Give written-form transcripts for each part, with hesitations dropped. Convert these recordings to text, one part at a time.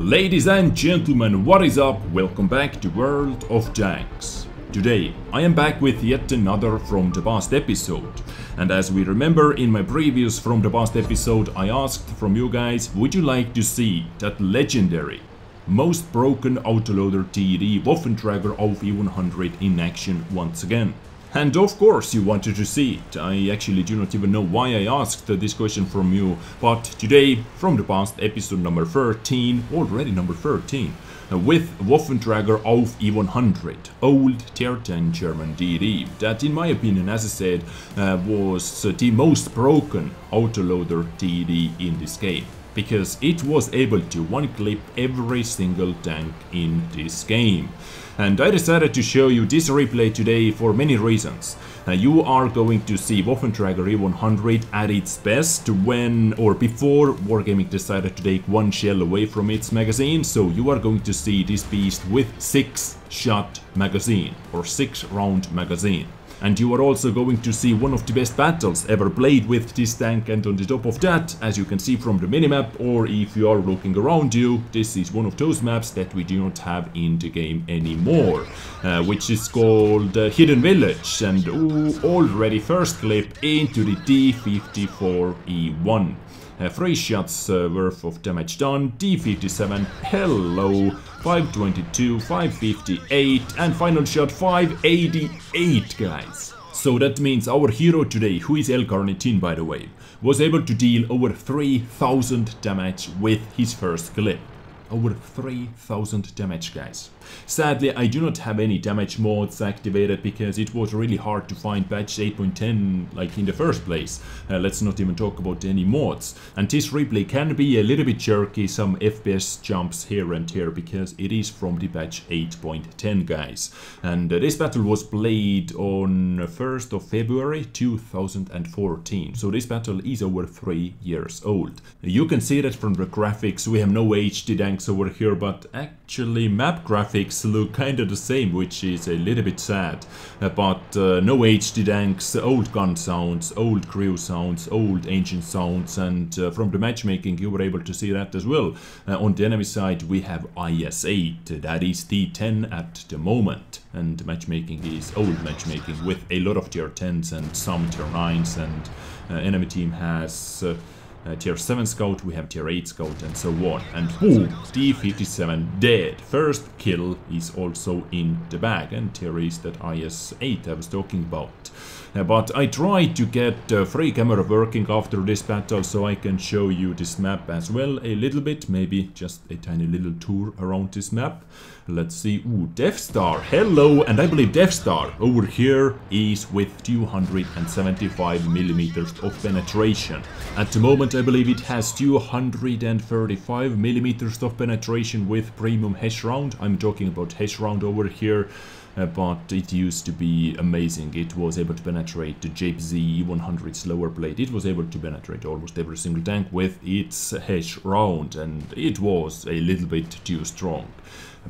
Ladies and gentlemen, what is up? Welcome back to World of Tanks. Today, I am back with yet another From the Past episode. And as we remember in my previous From the Past episode, I asked from you guys, would you like to see that legendary, most broken autoloader TD Waffentrager Auf E-100 in action once again? And of course you wanted to see it. I actually do not even know why I asked this question from you, but today, From the Past episode number 13, already number 13, with Waffentrager Auf E-100, old tier 10 German DD, that in my opinion, as I said, was the most broken autoloader DD in this game. Because it was able to one-clip every single tank in this game. And I decided to show you this replay today for many reasons. You are going to see Waffentrager E-100 at its best when or before Wargaming decided to take one shell away from its magazine, so you are going to see this beast with 6-shot magazine or 6-round magazine. And you are also going to see one of the best battles ever played with this tank, and on the top of that, as you can see from the minimap, or if you are looking around you, this is one of those maps that we do not have in the game anymore, which is called Hidden Village, and already first clip into the D54E1. 3 shots worth of damage done, D57, hello, 522, 558, and final shot 588, guys. So that means our hero today, who is LCarnitine by the way, was able to deal over 3000 damage with his first clip. Over 3000 damage, guys. Sadly, I do not have any damage mods activated because it was really hard to find patch 8.10 like in the first place. Let's not even talk about any mods. And this replay can be a little bit jerky, some FPS jumps here and here because it is from the patch 8.10, guys. And this battle was played on 1st of February 2014. So this battle is over 3 years old. You can see that from the graphics. We have no HD tanks over here, but actually map graphics look kinda the same, which is a little bit sad. But no HD tanks, old gun sounds, old crew sounds, old engine sounds, and from the matchmaking you were able to see that as well. On the enemy side we have IS-8, that is T10 at the moment, and matchmaking is old matchmaking with a lot of tier 10s and some tier 9s, and enemy team has tier 7 scout, we have tier 8 scout, and so on. And boom, D57 dead. First kill is also in the bag, and here is that IS-8 I was talking about. But I tried to get free camera working after this battle, so I can show you this map as well a little bit, maybe just a tiny little tour around this map. Let's see, ooh, Death Star, hello, and I believe Death Star over here is with 275 millimeters of penetration. At the moment I believe it has 235 millimeters of penetration with premium HESH round. I'm talking about HESH round over here. But it used to be amazing. It was able to penetrate the JPZ E-100's lower plate. It was able to penetrate almost every single tank with its HESH round, and it was a little bit too strong.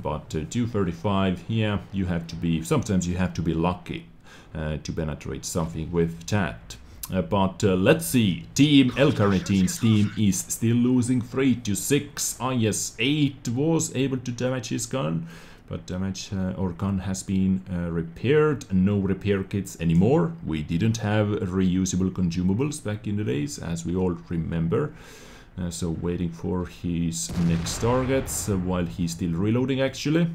But 235, yeah, you have to be, sometimes you have to be lucky to penetrate something with that. But let's see, Team LCarnitine's team is still losing 3-6. IS-8 was able to damage his gun, but damage or gun has been repaired. No repair kits anymore. We didn't have reusable consumables back in the days, as we all remember. So waiting for his next targets while he's still reloading actually.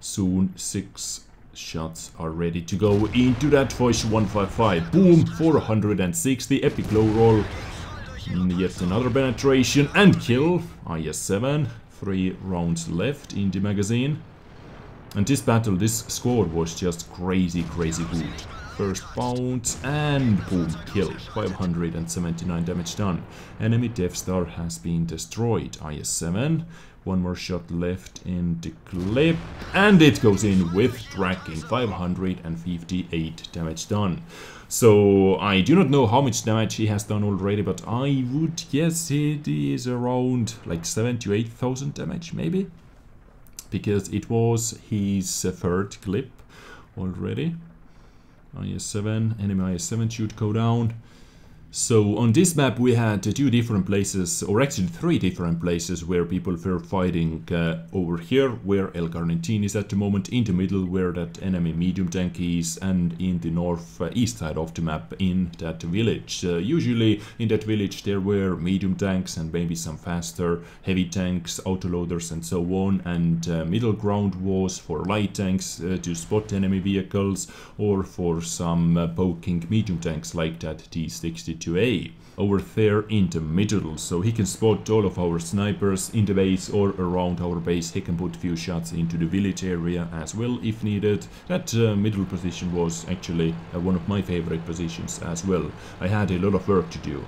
Soon 6 shots are ready to go into that Foch 155. Boom, 460, epic low roll. Yet another penetration and kill. IS-7. 3 rounds left in the magazine. And this battle, this squad was just crazy good. First bounce and boom, kill. 579 damage done. Enemy Death Star has been destroyed. IS-7. One more shot left in the clip, and it goes in with tracking. 558 damage done. So I do not know how much damage he has done already, but I would guess it is around like 7,000 to 8,000 damage maybe, because it was his third clip already. IS-7, enemy IS-7 should go down. So on this map we had two different places, or actually three different places where people were fighting. Over here where LCarnitine is at the moment, in the middle where that enemy medium tank is, and in the north east side of the map in that village. Usually in that village there were medium tanks and maybe some faster heavy tanks, autoloaders and so on, and middle ground was for light tanks to spot enemy vehicles, or for some poking medium tanks like that T-62A over there in the middle, so he can spot all of our snipers in the base or around our base. He can put a few shots into the village area as well if needed. That middle position was actually one of my favorite positions as well. I had a lot of work to do.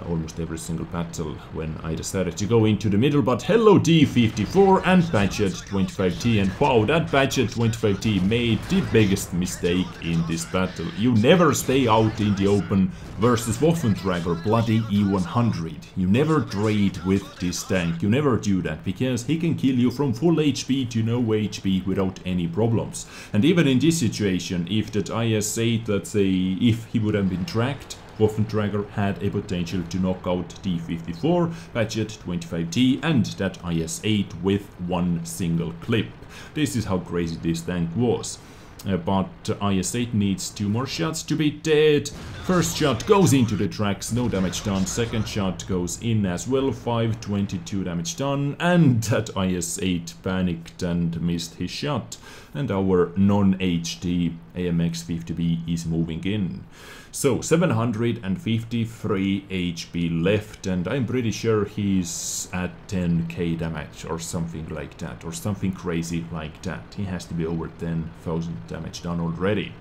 Almost every single battle when I decided to go into the middle, but hello D54 and Badger 25T, and wow, that Badger 25T made the biggest mistake in this battle. You never stay out in the open versus Waffentrager bloody E-100. You never trade with this tank, you never do that, because he can kill you from full HP to no HP without any problems. And even in this situation, if that IS-8, let's say, if he would have been tracked, Waffentrager had a potential to knock out T-54, Badger 25T and that IS-8 with one single clip. This is how crazy this tank was. But IS-8 needs 2 more shots to be dead. First shot goes into the tracks, no damage done. Second shot goes in as well, 522 damage done. And that IS-8 panicked and missed his shot. And our non-HD AMX-50B is moving in. So 753 HP left, and I'm pretty sure he's at 10k damage or something like that, or something crazy like that. He has to be over 10,000 damage done already.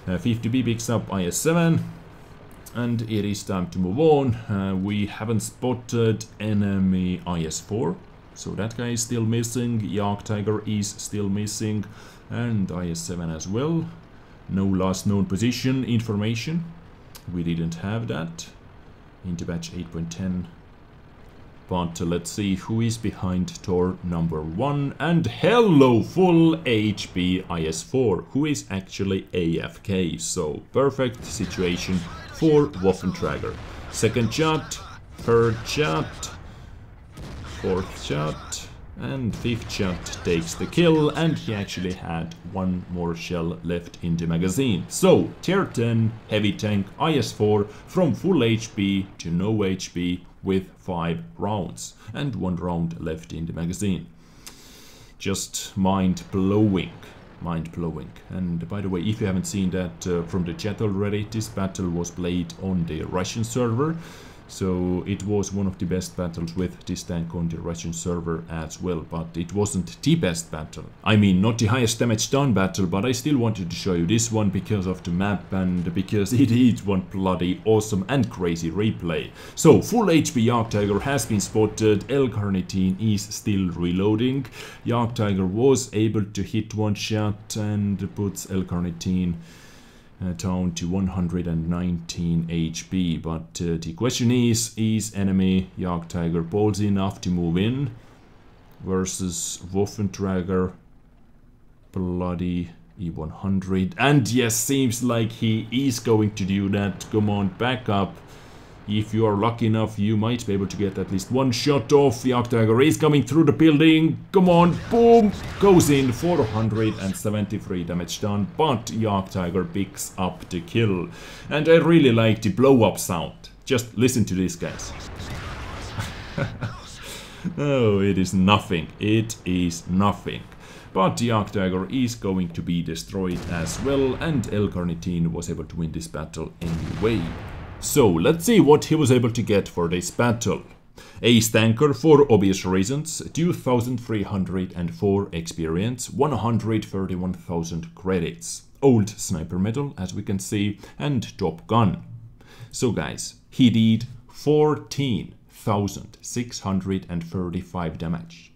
50B picks up IS-7, and it is time to move on. We haven't spotted enemy IS-4, so that guy is still missing. Jagdtiger is still missing, and IS-7 as well. No last known position information. We didn't have that in the batch 8.10. But let's see who is behind door number 1. And hello, full HP IS-4, who is actually AFK. So perfect situation for Waffentrager. Second shot, third shot, fourth shot, and fifth shot takes the kill, and he actually had one more shell left in the magazine. So tier 10 heavy tank IS-4 from full HP to no HP with 5 rounds and 1 round left in the magazine. Just mind-blowing. Mind-blowing. And by the way, if you haven't seen that from the chat already, this battle was played on the Russian server. So it was one of the best battles with this tank on the Russian server as well, but it wasn't the best battle. I mean, not the highest damage done battle, but I still wanted to show you this one because of the map and because it is one bloody awesome and crazy replay. So full HP Jagdtiger has been spotted, LCarnitine is still reloading. Jagdtiger was able to hit one shot and puts LCarnitine down to 119 HP, but the question is enemy Jagdtiger ballsy enough to move in versus Waffentrager bloody E-100? And yes, seems like he is going to do that. Come on, back up. If you are lucky enough, you might be able to get at least one shot off. Jagdtiger is coming through the building. Come on, boom! Goes in, 473 damage done, but Jagdtiger picks up the kill. And I really like the blow-up sound. Just listen to this, guys. Oh, it is nothing. It is nothing. But the Jagdtiger is going to be destroyed as well, and LCarnitine was able to win this battle anyway. So let's see what he was able to get for this battle. Ace tanker for obvious reasons, 2304 experience, 131,000 credits, old sniper medal as we can see, and top gun. So guys, he did 14,635 damage.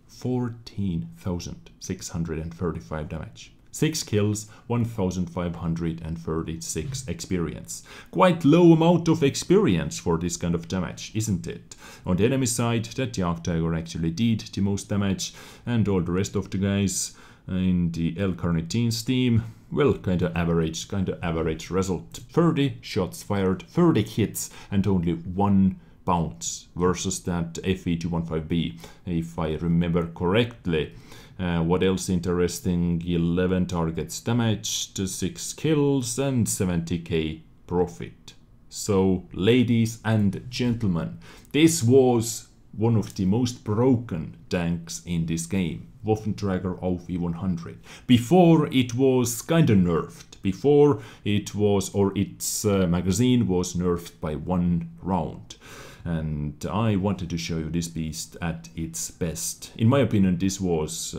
14,635 damage. 6 kills, 1,536 experience. Quite low amount of experience for this kind of damage, isn't it? On the enemy side, that Jagdtiger actually did the most damage, and all the rest of the guys in the LCarnitine's team, well, kind of average result. 30 shots fired, 30 hits, and only 1 bounce versus that FE215B, if I remember correctly. What else interesting? 11 targets damaged, 6 kills, and 70k profit. So, ladies and gentlemen, this was one of the most broken tanks in this game. Waffentrager Auf E-100. Before it was kinda nerfed. Before it was, or its magazine was nerfed by 1 round. And I wanted to show you this beast at its best. In my opinion, this was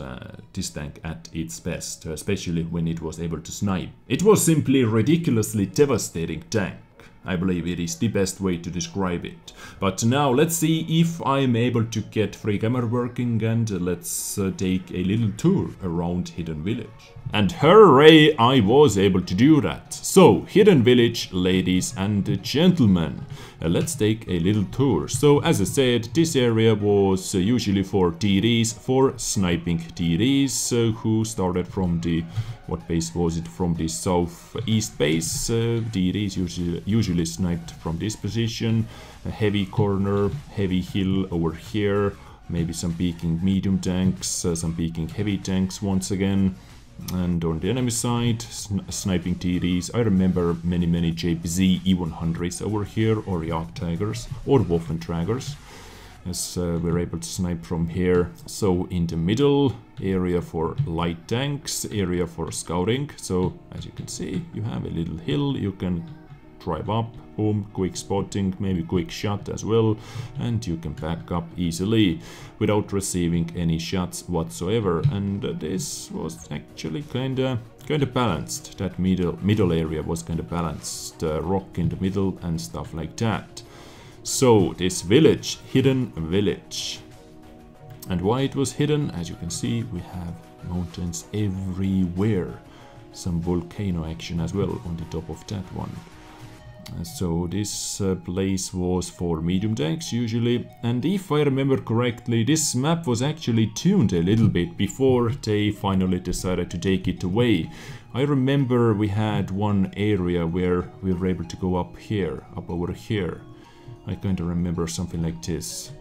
this tank at its best, especially when it was able to snipe. It was simply a ridiculously devastating tank. I believe it is the best way to describe it. But now let's see if I'm able to get free camera working, and let's take a little tour around Hidden Village. And hooray, I was able to do that. So, Hidden Village, ladies and gentlemen, let's take a little tour. So, as I said, this area was usually for TDs, for sniping TDs, who started from the, what base was it, from the southeast base. TDs usually sniped from this position, a heavy corner, heavy hill over here, maybe some peeking medium tanks, some peeking heavy tanks once again. And on the enemy side, sniping TDs. I remember many JPZ E-100s over here, or Yacht Tigers, or Waffentragers, as we're able to snipe from here. So in the middle, area for light tanks, area for scouting. So as you can see, you have a little hill, you can drive up, boom, quick spotting, maybe quick shot as well, and you can back up easily without receiving any shots whatsoever. And this was actually kinda balanced. That middle area was kinda balanced, rock in the middle and stuff like that. So this village, Hidden Village. And why it was hidden, as you can see, we have mountains everywhere. Some volcano action as well on the top of that one. So this place was for medium tanks usually, and if I remember correctly, this map was actually tuned a little bit before they finally decided to take it away. I remember we had one area where we were able to go up here, up over here. I kind of remember something like this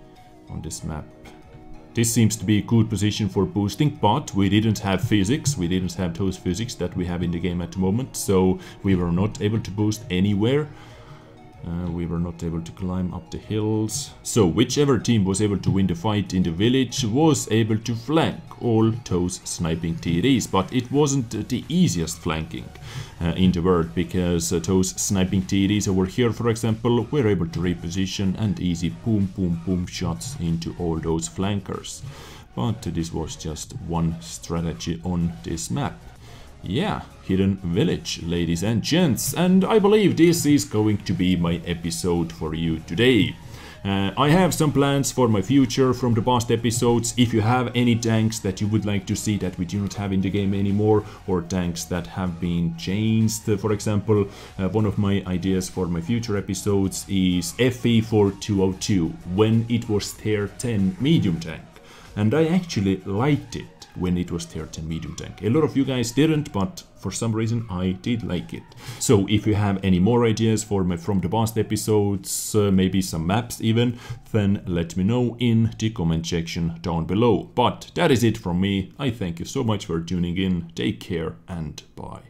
on this map. This seems to be a good position for boosting, but we didn't have physics, we didn't have those physics that we have in the game at the moment, so we were not able to boost anywhere. We were not able to climb up the hills. So whichever team was able to win the fight in the village was able to flank all those sniping TDs, but it wasn't the easiest flanking in the world, because those sniping TDs over here, for example, were able to reposition and easy boom shots into all those flankers. But this was just one strategy on this map. Yeah, Hidden Village, ladies and gents, and I believe this is going to be my episode for you today. I have some plans for my future from the past episodes. If you have any tanks that you would like to see that we do not have in the game anymore, or tanks that have been changed, for example, one of my ideas for my future episodes is FE4202, when it was tier 10 medium tank. And I actually liked it when it was tier 10 medium tank. A lot of you guys didn't, but for some reason I did like it. So if you have any more ideas from the past episodes, maybe some maps even, then let me know in the comment section down below. But that is it from me. I thank you so much for tuning in. Take care and bye.